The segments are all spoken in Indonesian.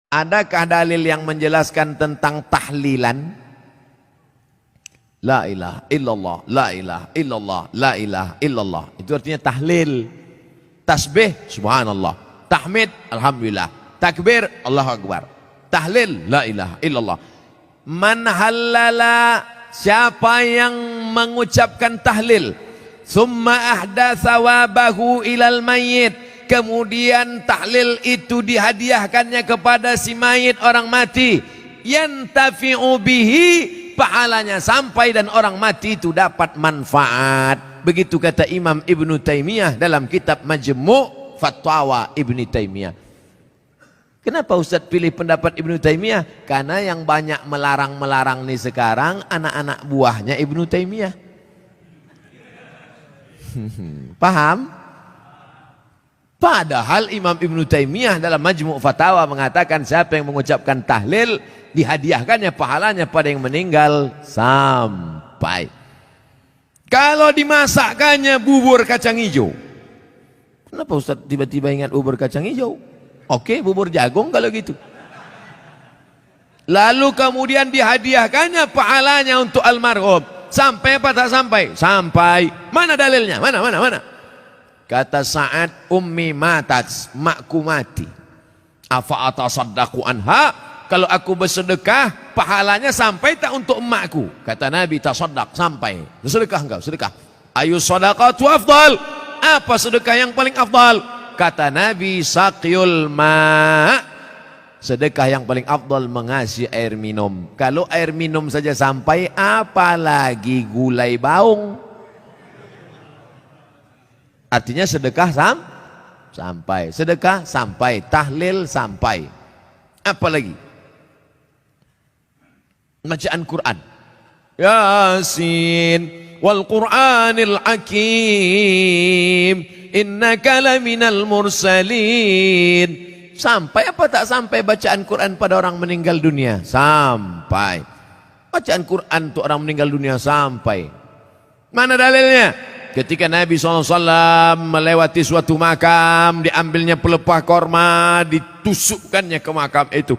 Adakah dalil yang menjelaskan tentang tahlilan? La ilaha illallah, la ilaha illallah, la ilaha illallah. Itu artinya tahlil. Tasbih, subhanallah. Tahmid, alhamdulillah. Takbir, Allahu akbar. Tahlil, la ilaha illallah. Man halala, siapa yang mengucapkan tahlil, summa ahda thawabahu ilal mayyit, kemudian tahlil itu dihadiahkannya kepada si mayit, orang mati, yantafi'u bihi, pahalanya sampai dan orang mati itu dapat manfaat. Begitu kata Imam Ibnu Taimiyah dalam kitab Majmu' Fatwa Ibnu Taimiyah. Kenapa Ustaz pilih pendapat Ibnu Taimiyah? Karena yang banyak melarang-melarang nih sekarang anak-anak buahnya Ibnu Taimiyah. Paham? Padahal Imam Ibnu Taimiyah dalam Majmu' Fatawa mengatakan siapa yang mengucapkan tahlil dihadiahkannya pahalanya pada yang meninggal sampai. Kalau dimasakkannya bubur kacang hijau, kenapa Ustaz tiba-tiba ingat bubur kacang hijau? Oke, bubur jagung kalau gitu. Lalu kemudian dihadiahkannya pahalanya untuk almarhum. Sampai apa tak sampai? Sampai. Mana dalilnya? Mana? Kata Sa'ad, ummi matat, makku mati. Afa atasaddaqu anha? Kalau aku bersedekah, pahalanya sampai tak untuk emakku? Kata Nabi, tasaddaq, sampai. Bersedekah enggak? Sedekah. Ayu sadaqatu afdal? Apa sedekah yang paling afdal? Kata Nabi, saqyul ma'. Sedekah yang paling afdal mengasih air minum. Kalau air minum saja sampai, apalagi gulai baung. Artinya sedekah sampai. Sedekah sampai. Tahlil sampai. Apa lagi? Bacaan Quran. Yasin wal Qur'anil Hakim innaka laminal mursalin. Sampai apa tak sampai bacaan Quran pada orang meninggal dunia? Sampai. Bacaan Quran untuk orang meninggal dunia sampai. Mana dalilnya? Ketika Nabi SAW melewati suatu makam, diambilnya pelepah korma, ditusukkannya ke makam itu.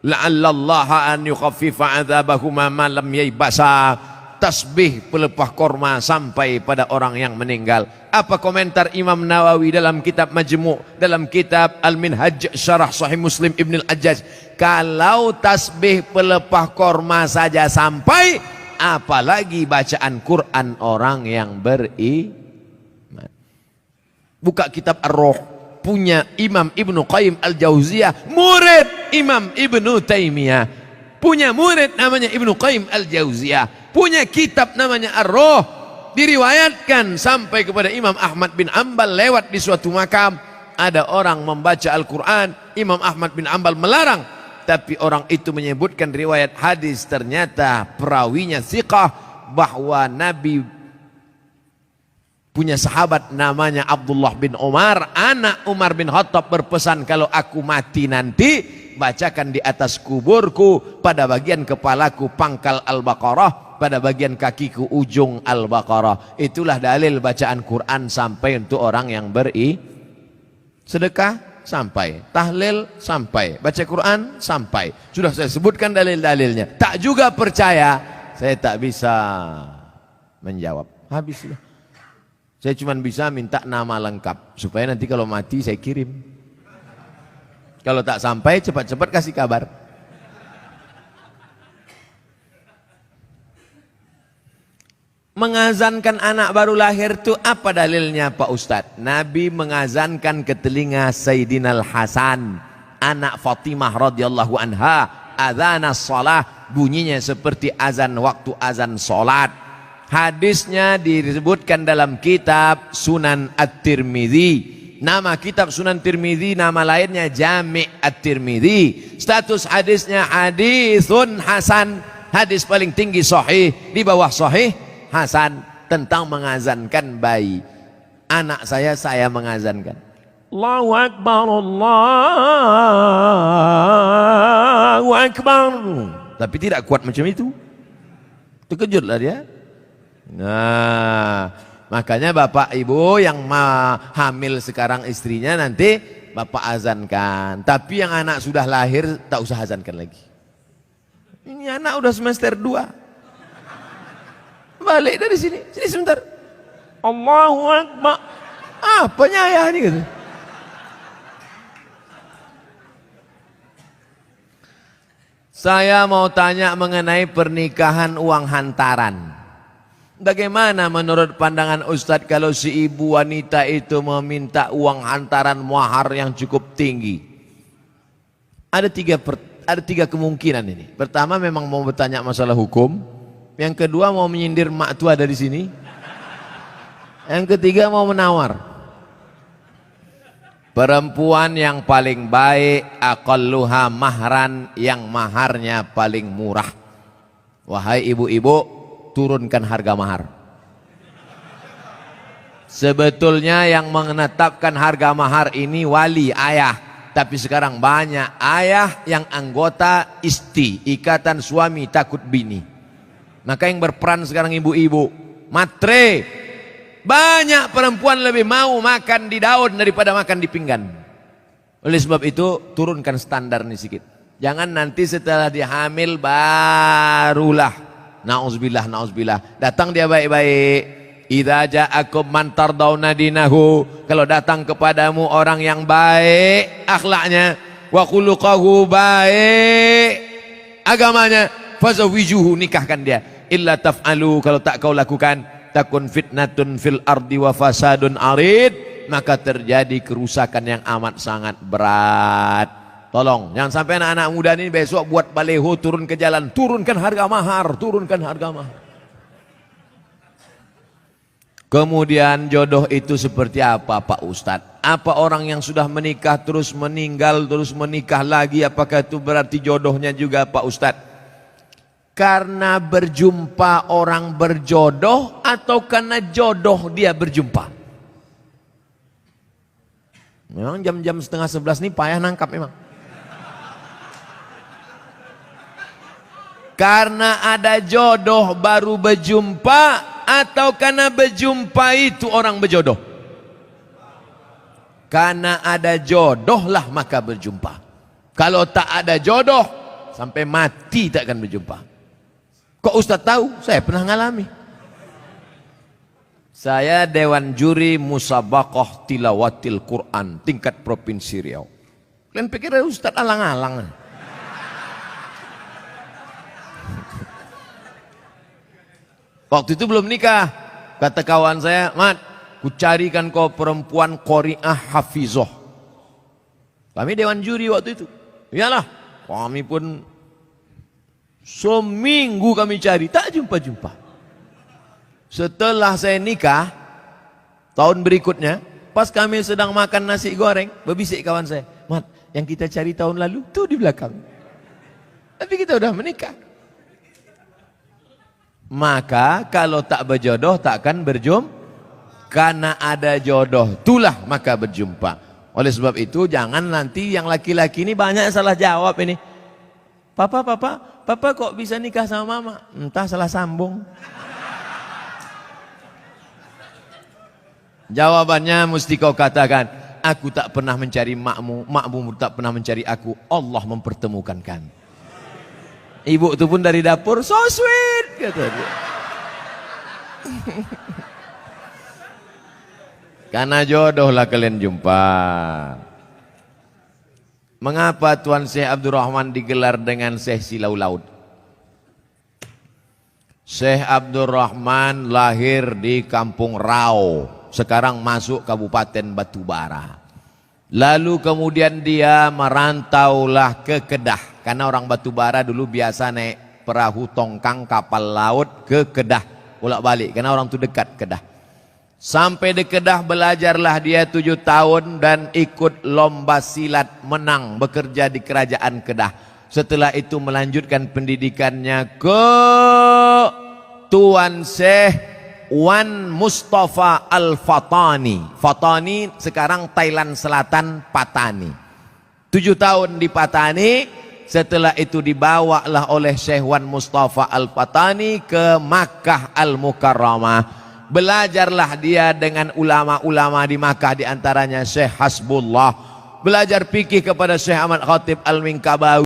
La'allallaha an yukhaffifa adzabahuma ma lam yaybasa. Tasbih pelepah korma sampai pada orang yang meninggal. Apa komentar Imam Nawawi dalam kitab Majmu', dalam kitab Al-Minhaj Syarah Sahih Muslim Ibn Al-Ajjaj? Kalau tasbih pelepah korma saja sampai, apalagi bacaan Quran orang yang beriman. Buka kitab Ar-Ruh, punya Imam Ibnu Qayyim Al-Jauziyah, murid Imam Ibnu Taimiyah. Punya murid namanya Ibnu Qayyim Al-Jauziyah, punya kitab namanya Ar-Ruh. Diriwayatkan sampai kepada Imam Ahmad bin Ambal lewat di suatu makam, ada orang membaca Al-Quran. Imam Ahmad bin Ambal melarang, tapi orang itu menyebutkan riwayat hadis, ternyata perawinya thiqah, bahwa Nabi punya sahabat namanya Abdullah bin Umar, anak Umar bin Khattab, berpesan, kalau aku mati nanti, bacakan di atas kuburku, pada bagian kepalaku pangkal Al-Baqarah, pada bagian kakiku ujung Al-Baqarah. Itulah dalil bacaan Quran sampai untuk orang yang sedekah sampai, tahlil sampai, baca Quran sampai. Sudah saya sebutkan dalil-dalilnya. Tak juga percaya, saya tak bisa menjawab. Habis sudah. Saya cuma bisa minta nama lengkap supaya nanti kalau mati saya kirim. Kalau tak sampai, cepat-cepat kasih kabar. Mengazankan anak baru lahir itu apa dalilnya Pak Ustadz? Nabi mengazankan ke telinga Sayyidina Al-Hasan, anak Fatimah radhiyallahu anha, adzana shalah, bunyinya seperti azan waktu azan salat. Hadisnya disebutkan dalam kitab Sunan At-Tirmidzi. Nama kitab Sunan Tirmidzi, nama lainnya Jami' At-Tirmidzi. Status hadisnya hadisun hasan, hadis paling tinggi sahih, di bawah sahih hasan, tentang mengazankan bayi. Anak saya mengazankan. Allahu Akbar, Allahu Akbar. Tapi tidak kuat macam itu. Terkejutlah dia. Nah, makanya bapak ibu yang hamil sekarang istrinya nanti bapak azankan. Tapi yang anak sudah lahir tak usah azankan lagi. Ini anak udah semester 2. Balik dari sini, sini sebentar. Allahu Akbar. Apanya ayah ini gitu. Saya mau tanya mengenai pernikahan uang hantaran. Bagaimana menurut pandangan Ustadz kalau si ibu wanita itu meminta uang hantaran mahar yang cukup tinggi? Ada tiga kemungkinan ini. Pertama memang mau bertanya masalah hukum. Yang kedua mau menyindir mak tua dari sini. Yang ketiga mau menawar. Perempuan yang paling baik aqalluha mahran, yang maharnya paling murah. Wahai ibu-ibu, turunkan harga mahar. Sebetulnya yang menetapkan harga mahar ini wali, ayah. Tapi sekarang banyak ayah yang anggota ISTI, Ikatan Suami Takut Bini. Maka yang berperan sekarang ibu-ibu, matre. Banyak perempuan lebih mau makan di daun daripada makan di pinggan. Oleh sebab itu turunkan standar nih sedikit. Jangan nanti setelah dia hamil barulah na'udzubillah datang dia baik-baik. Idza ja'akum man tardawna dinahu, kalau datang kepadamu orang yang baik akhlaknya, wa khuluquhu, baik agamanya, fazawijuhu, nikahkan dia. Illa taf'alu, kalau tak kau lakukan, takun fitnatun fil ardi wa fasadun arid, maka terjadi kerusakan yang amat sangat berat. Tolong jangan sampai anak-anak muda ini besok buat baleho turun ke jalan, turunkan harga mahar, turunkan harga mahar. Kemudian jodoh itu seperti apa Pak Ustadz? Apa orang yang sudah menikah terus meninggal terus menikah lagi, apakah itu berarti jodohnya juga Pak Ustadz? Karena berjumpa orang berjodoh atau karena jodoh dia berjumpa? Memang jam-jam setengah 11 ini payah nangkap memang. Karena ada jodoh baru berjumpa atau karena berjumpa itu orang berjodoh? Karena ada jodoh lah maka berjumpa. Kalau tak ada jodoh sampai mati tak akan berjumpa. Kok Ustaz tahu? Saya pernah ngalami. Saya Dewan Juri Musabaqah Tilawatil Quran tingkat Provinsi Riau. Kalian pikir Ustaz alang-alang? Waktu itu belum nikah. Kata kawan saya, Mat, ku carikan kau perempuan qari'ah hafizoh. Kami Dewan Juri waktu itu. Iyalah, kami pun seminggu kami cari, tak jumpa-jumpa. Setelah saya nikah, tahun berikutnya, pas kami sedang makan nasi goreng, berbisik kawan saya, Mat, yang kita cari tahun lalu, tuh di belakang. Tapi kita udah menikah. Maka kalau tak berjodoh, tak akan berjumpa. Karena ada jodoh, itulah maka berjumpa. Oleh sebab itu, jangan nanti yang laki-laki ini banyak salah jawab ini. Papa kok bisa nikah sama mama? Entah salah sambung. Jawabannya mesti kau katakan, aku tak pernah mencari makmu, makmu tak pernah mencari aku, Allah mempertemukan kan. Ibu itu pun dari dapur, so sweet kata dia. Karena jodoh lah kalian jumpa. Mengapa Tuan Syekh Abdurrahman digelar dengan Syekh Silau Laut? Syekh Abdurrahman lahir di Kampung Rau, sekarang masuk Kabupaten Batubara. Lalu kemudian dia merantaulah ke Kedah, karena orang Batubara dulu biasa naik perahu tongkang kapal laut ke Kedah, bolak-balik, karena orang itu dekat Kedah. Sampai di Kedah belajarlah dia 7 tahun dan ikut lomba silat, menang, bekerja di kerajaan Kedah. Setelah itu melanjutkan pendidikannya ke Tuan Syekh Wan Mustafa Al-Fatani. Fatani sekarang Thailand Selatan, Patani. 7 tahun di Patani. Setelah itu dibawalah oleh Syekh Wan Mustafa Al-Fatani ke Makkah Al-Mukarramah. Belajarlah dia dengan ulama-ulama di Makkah, di antaranya Syekh Hasbullah, belajar fikih kepada Syekh Ahmad Khatib Al-Minkabawi.